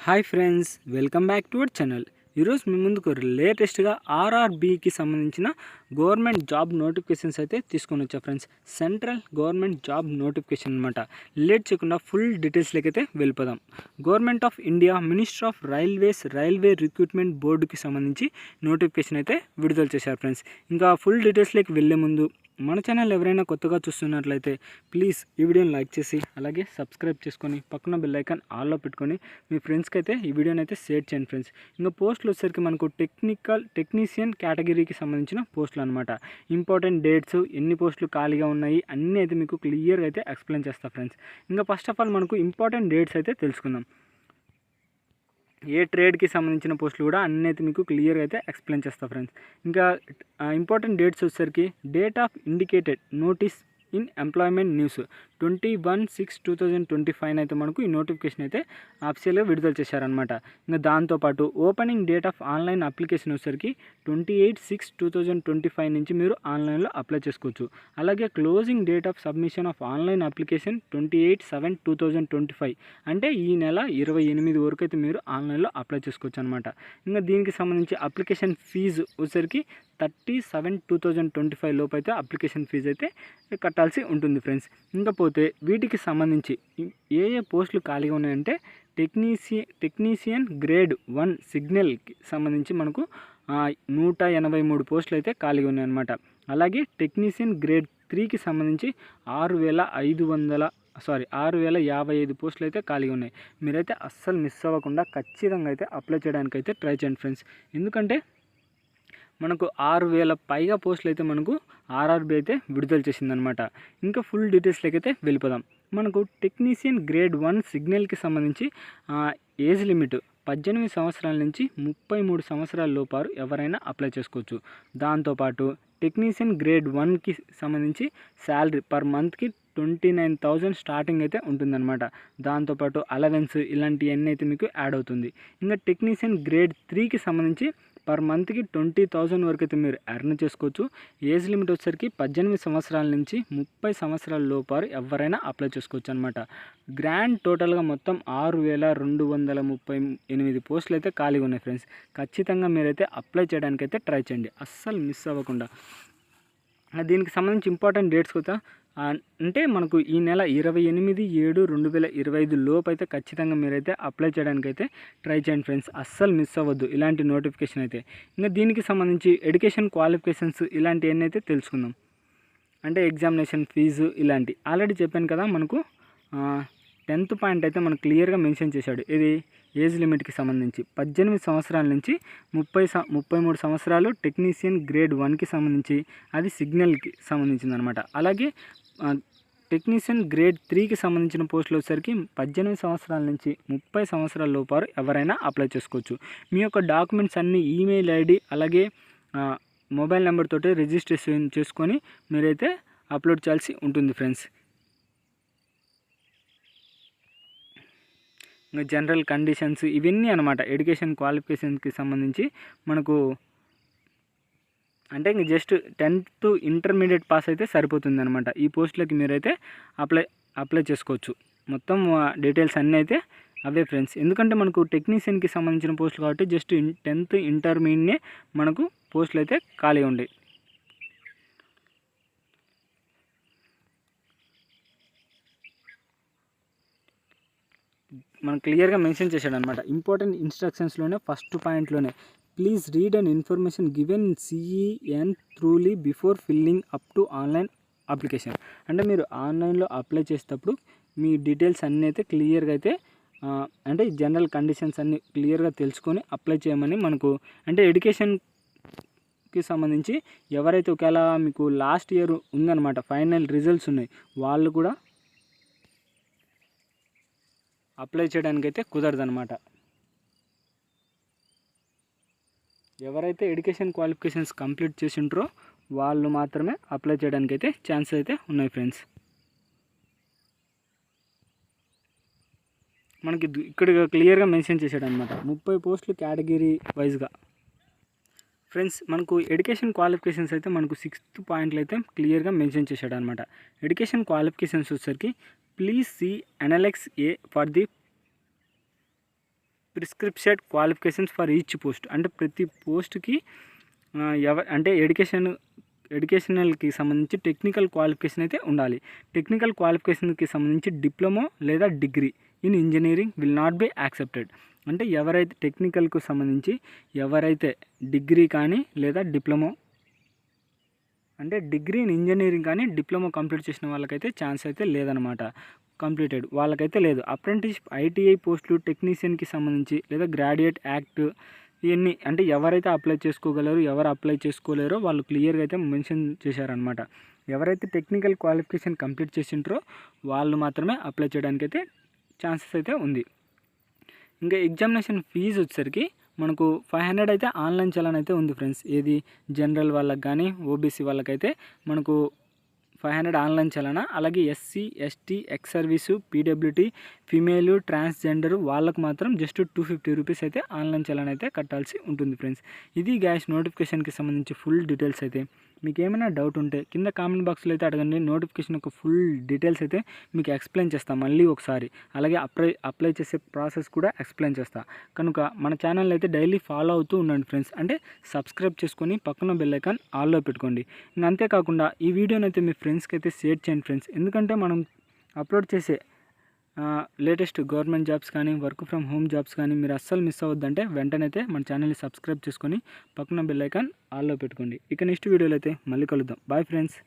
Hi friends, welcome back to our channel. ఈరోజు మీ ముందుకు లేటెస్ట్గా ఆర్ఆర్బీకి సంబంధించిన గవర్నమెంట్ జాబ్ నోటిఫికేషన్స్ అయితే తీసుకొని వచ్చా friends. Central government job notification అనమాట. లేట్ చేయకుండా ఫుల్ డీటెయిల్స్లోకి అయితే వెళ్ళిపోదాం. Government of India minister of railway recruitment బోర్డుకి సంబంధించి నోటిఫికేషన్ అయితే విడుదల చేశారు ఫ్రెండ్స్. ఇంకా ఫుల్ డీటెయిల్స్లోకి వెళ్ళే ముందు మన ఛానల్ ఎవరైనా కొత్తగా చూస్తున్నట్లయితే ప్లీజ్ ఈ వీడియోని లైక్ చేసి అలాగే సబ్స్క్రైబ్ చేసుకొని పక్కన బెల్ ఐకాన్ ఆల్లో పెట్టుకొని మీ ఫ్రెండ్స్కి అయితే ఈ వీడియోని అయితే షేర్ చేయండి ఫ్రెండ్స్. ఇంకా పోస్టులు వచ్చేసరికి మనకు టెక్నీషియన్ కేటగిరీకి సంబంధించిన పోస్టులు అనమాట. ఇంపార్టెంట్ డేట్స్, ఎన్ని పోస్టులు ఖాళీగా ఉన్నాయి అన్నీ అయితే మీకు క్లియర్గా అయితే ఎక్స్ప్లెయిన్ చేస్తా ఫ్రెండ్స్. ఇంకా ఫస్ట్ ఆఫ్ ఆల్ మనకు ఇంపార్టెంట్ డేట్స్ అయితే తెలుసుకుందాం. ఏ ట్రేడ్కి సంబంధించిన పోస్టులు కూడా అన్నీ అయితే మీకు క్లియర్గా అయితే ఎక్స్ప్లెయిన్ చేస్తా ఫ్రెండ్స్. ఇంకా ఇంపార్టెంట్ డేట్స్ వచ్చేసరికి date of indicated notice in employment news 21/6/2025 అయితే మనకు ఈ నోటిఫికేషన్ అయితే ఆఫీషియల్గా విడుదల చేశారనమాట. ఇంకా దాంతోపాటు opening date of online application వచ్చేసరికి 28/6/2025 నుంచి మీరు ఆన్లైన్లో అప్లై చేసుకోవచ్చు. అలాగే closing date of submission of online application 28/7/2025 అంటే ఈ నెల 28 వరకు అయితే మీరు ఆన్లైన్లో అప్లై చేసుకోవచ్చు అనమాట. ఇంకా దీనికి సంబంధించి అప్లికేషన్ ఫీజు వచ్చేసరికి 30/7/2025 లోపు అయితే అప్లికేషన్ ఫీజు అయితే కట్టాల్సి ఉంటుంది ఫ్రెండ్స్. ఇంకా పోతే వీటికి సంబంధించి ఏ పోస్టులు ఖాళీగా ఉన్నాయంటే టెక్నీషియన్ గ్రేడ్ 1 సిగ్నల్కి సంబంధించి మనకు 183 పోస్టులు అయితే ఖాళీగా ఉన్నాయన్నమాట. అలాగే టెక్నీషియన్ గ్రేడ్ 3కి సంబంధించి 6,055 పోస్టులు అయితే ఖాళీగా ఉన్నాయి. మీరైతే అస్సలు మిస్ అవ్వకుండా ఖచ్చితంగా అయితే అప్లై చేయడానికి అయితే ట్రై చేయండి ఫ్రెండ్స్. ఎందుకంటే మనకు 6,000 పైగా పోస్టులు అయితే మనకు ఆర్ఆర్బీ అయితే విడుదల చేసిందనమాట. ఇంకా ఫుల్ డీటెయిల్స్లోకి అయితే వెళ్ళిపోదాం. మనకు టెక్నీషియన్ గ్రేడ్ 1 సిగ్నల్కి సంబంధించి ఏజ్ లిమిట్ 18 సంవత్సరాల నుంచి 33 సంవత్సరాల లోపారు ఎవరైనా అప్లై చేసుకోవచ్చు. దాంతోపాటు టెక్నీషియన్ గ్రేడ్ 1కి సంబంధించి శాలరీ పర్ మంత్కి 29,000 స్టార్టింగ్ అయితే ఉంటుందన్నమాట. దాంతోపాటు అలవెన్స్ ఇలాంటివన్నీ అయితే మీకు యాడ్ అవుతుంది. ఇంకా టెక్నీషియన్ గ్రేడ్ 3కి సంబంధించి పర్ మంత్కి 20,000 వరకు అయితే మీరు ఎర్న్ చేసుకోవచ్చు. ఏజ్ లిమిట్ వచ్చేసరికి 18 సంవత్సరాల నుంచి 30 సంవత్సరాల లోపారు ఎవరైనా అప్లై చేసుకోవచ్చు అనమాట. గ్రాండ్ టోటల్గా మొత్తం 6,238 పోస్టులు అయితే ఖాళీగా ఉన్నాయి ఫ్రెండ్స్. ఖచ్చితంగా మీరైతే అప్లై చేయడానికి అయితే ట్రై చేయండి, అస్సలు మిస్ అవ్వకుండా. దీనికి సంబంధించి ఇంపార్టెంట్ డేట్స్ కూడా అంటే మనకు ఈ నెల 28/7/2025 లోపు అయితే ఖచ్చితంగా మీరైతే అప్లై చేయడానికి అయితే ట్రై చేయండి ఫ్రెండ్స్, అస్సలు మిస్ అవ్వద్దు ఇలాంటి నోటిఫికేషన్ అయితే. ఇంకా దీనికి సంబంధించి ఎడ్యుకేషన్ క్వాలిఫికేషన్స్ ఇలాంటివన్నీ అయితే తెలుసుకుందాం. అంటే ఎగ్జామినేషన్ ఫీజు ఇలాంటి ఆల్రెడీ చెప్పాను కదా. మనకు 10th పాయింట్ అయితే మనకు క్లియర్గా మెన్షన్ చేశాడు. ఇది ఏజ్ లిమిట్కి సంబంధించి 18 సంవత్సరాల నుంచి 33 సంవత్సరాలు టెక్నీషియన్ గ్రేడ్ 1కి సంబంధించి అది సిగ్నల్కి సంబంధించింది అనమాట. అలాగే టెక్నీషియన్ గ్రేడ్ 3కి సంబంధించిన పోస్టులు వచ్చేసరికి 18 సంవత్సరాల నుంచి 30 సంవత్సరాల లోపారు ఎవరైనా అప్లై చేసుకోవచ్చు. మీ యొక్క డాక్యుమెంట్స్ అన్నీ ఈమెయిల్ ఐడి అలాగే మొబైల్ నెంబర్ తోటి రిజిస్ట్రేషన్ చేసుకొని మీరైతే అప్లోడ్ చేయాల్సి ఉంటుంది ఫ్రెండ్స్. ఇంకా జనరల్ కండిషన్స్ ఇవన్నీ అనమాట ఎడ్యుకేషన్ క్వాలిఫికేషన్కి సంబంధించి మనకు. అంటే ఇంక జస్ట్ 10th ఇంటర్మీడియట్ పాస్ అయితే సరిపోతుంది అనమాట. ఈ పోస్టులకి మీరైతే అప్లై చేసుకోవచ్చు. మొత్తం డీటెయిల్స్ అన్నీ అయితే అవే ఫ్రెండ్స్. ఎందుకంటే మనకు టెక్నీషియన్కి సంబంధించిన పోస్టులు కాబట్టి జస్ట్ 10th ఇంటర్మీడియట్ మనకు పోస్టులు అయితే ఖాళీ ఉండేవి. మనం క్లియర్గా మెన్షన్ చేశాడు అనమాట. ఇంపార్టెంట్ ఇన్స్ట్రక్షన్స్లోనే ఫస్ట్ పాయింట్లోనే please read and information given CEN truly before filling up to online application. అంటే మీరు ఆన్లైన్లో అప్లై చేసేటప్పుడు మీ డీటెయిల్స్ అన్నీ అయితే క్లియర్గా అయితే అంటే జనరల్ కండిషన్స్ అన్నీ క్లియర్గా తెలుసుకొని అప్లై చేయమని మనకు. అంటే ఎడ్యుకేషన్కి సంబంధించి ఎవరైతే ఒకవేళ మీకు లాస్ట్ ఇయర్ ఉందన్నమాట, ఫైనల్ రిజల్ట్స్ ఉన్నాయి, వాళ్ళు కూడా అప్లై చేయడానికి అయితే కుదరదనమాట. ఎవరైతే ఎడ్యుకేషన్ క్వాలిఫికేషన్స్ కంప్లీట్ చేసి ఉంటారో వాళ్ళు మాత్రమే అప్లై చేయడానికి అయితే ఛాన్స్ అయితే ఉన్నాయి ఫ్రెండ్స్. మనకి ఇక్కడ క్లియర్గా మెన్షన్ చేశాడు అనమాట 30 పోస్టులు కేటగిరీ వైజ్గా. ఫ్రెండ్స్ మనకు ఎడ్యుకేషన్ క్వాలిఫికేషన్స్ అయితే మనకు 6th పాయింట్లో అయితే క్లియర్గా మెన్షన్ చేశాడు అనమాట. ఎడ్యుకేషన్ క్వాలిఫికేషన్స్ వచ్చేసరికి please see annex A for the prescription qualifications for each post. అంటే ప్రతి పోస్ట్కి అంటే ఎడ్యుకేషనల్కి సంబంధించి టెక్నికల్ క్వాలిఫికేషన్ అయితే ఉండాలి. టెక్నికల్ క్వాలిఫికేషన్కి సంబంధించి డిప్లొమా లేదా degree in engineering will not be accepted. అంటే ఎవరైతే టెక్నికల్కు సంబంధించి ఎవరైతే డిగ్రీ కానీ లేదా డిప్లొమా అంటే డిగ్రీ ఇన్ ఇంజనీరింగ్ కానీ డిప్లొమా కంప్లీట్ చేసిన వాళ్ళకైతే ఛాన్స్ అయితే లేదనమాట. కంప్లీటెడ్ వాళ్ళకైతే లేదు. అప్రెంటిస్షిప్, ఐటీఐ పోస్టులు, టెక్నీషియన్కి సంబంధించి లేదా గ్రాడ్యుయేట్ యాక్ట్ ఇవన్నీ అంటే ఎవరైతే అప్లై చేసుకోగలరు, ఎవరు అప్లై చేసుకోలేరో వాళ్ళు క్లియర్గా అయితే మెన్షన్ చేశారనమాట. ఎవరైతే టెక్నికల్ క్వాలిఫికేషన్ కంప్లీట్ చేసింటారో వాళ్ళు మాత్రమే అప్లై చేయడానికి అయితే ఛాన్సెస్ అయితే ఉంది. ఇంకా ఎగ్జామినేషన్ ఫీజు వచ్చేసరికి మనకు 500 అయితే ఆన్లైన్ చలాన్ అయితే ఉంది ఫ్రెండ్స్. ఏది జనరల్ వాళ్ళకి కానీ ఓబీసీ వాళ్ళకైతే మనకు 500 ఆన్లైన్ చలానా. అలాగే SC, ST, X service, PWT, female, transgender వాళ్ళకు మాత్రం జస్ట్ 250 రూపీస్ అయితే ఆన్లైన్ చలాన్ అయితే కట్టాల్సి ఉంటుంది ఫ్రెండ్స్. ఇది గ్యాస్ నోటిఫికేషన్కి సంబంధించి ఫుల్ డీటెయిల్స్ అయితే. మీకు ఏమైనా డౌట్ ఉంటే కింద కామెంట్ బాక్స్లో అయితే అడగండి. నోటిఫికేషన్ యొక్క ఫుల్ డీటెయిల్స్ అయితే మీకు ఎక్స్ప్లెయిన్ చేస్తాను మళ్ళీ ఒకసారి. అలాగే అప్లై చేసే ప్రాసెస్ కూడా ఎక్స్ప్లెయిన్ చేస్తా. కనుక మన ఛానల్ అయితే డైలీ ఫాలో అవుతూ ఉండండి ఫ్రెండ్స్. అంటే సబ్స్క్రైబ్ చేసుకొని పక్కన బెల్ ఐకాన్ ఆల్లో పెట్టుకోండి. ఇంకా అంతేకాకుండా ఈ వీడియోని అయితే మీ ఫ్రెండ్స్కి అయితే షేర్ చేయండి ఫ్రెండ్స్. ఎందుకంటే మనం అప్లోడ్ చేసే లేటెస్ట్ గవర్నమెంట్ జాబ్స్ కానీ వర్క్ ఫ్రమ్ హోమ్ జాబ్స్ కానీ మీరు అస్సలు మిస్ అవ్వద్దంటే వెంటనే అయితే మన ఛానల్ని సబ్స్క్రైబ్ చేసుకొని పక్కన బెల్ ఐకాన్ ఆల్లో పెట్టుకోండి. ఇక నెక్స్ట్ వీడియోలో అయితే మళ్ళీ కలుద్దాం. Bye friends.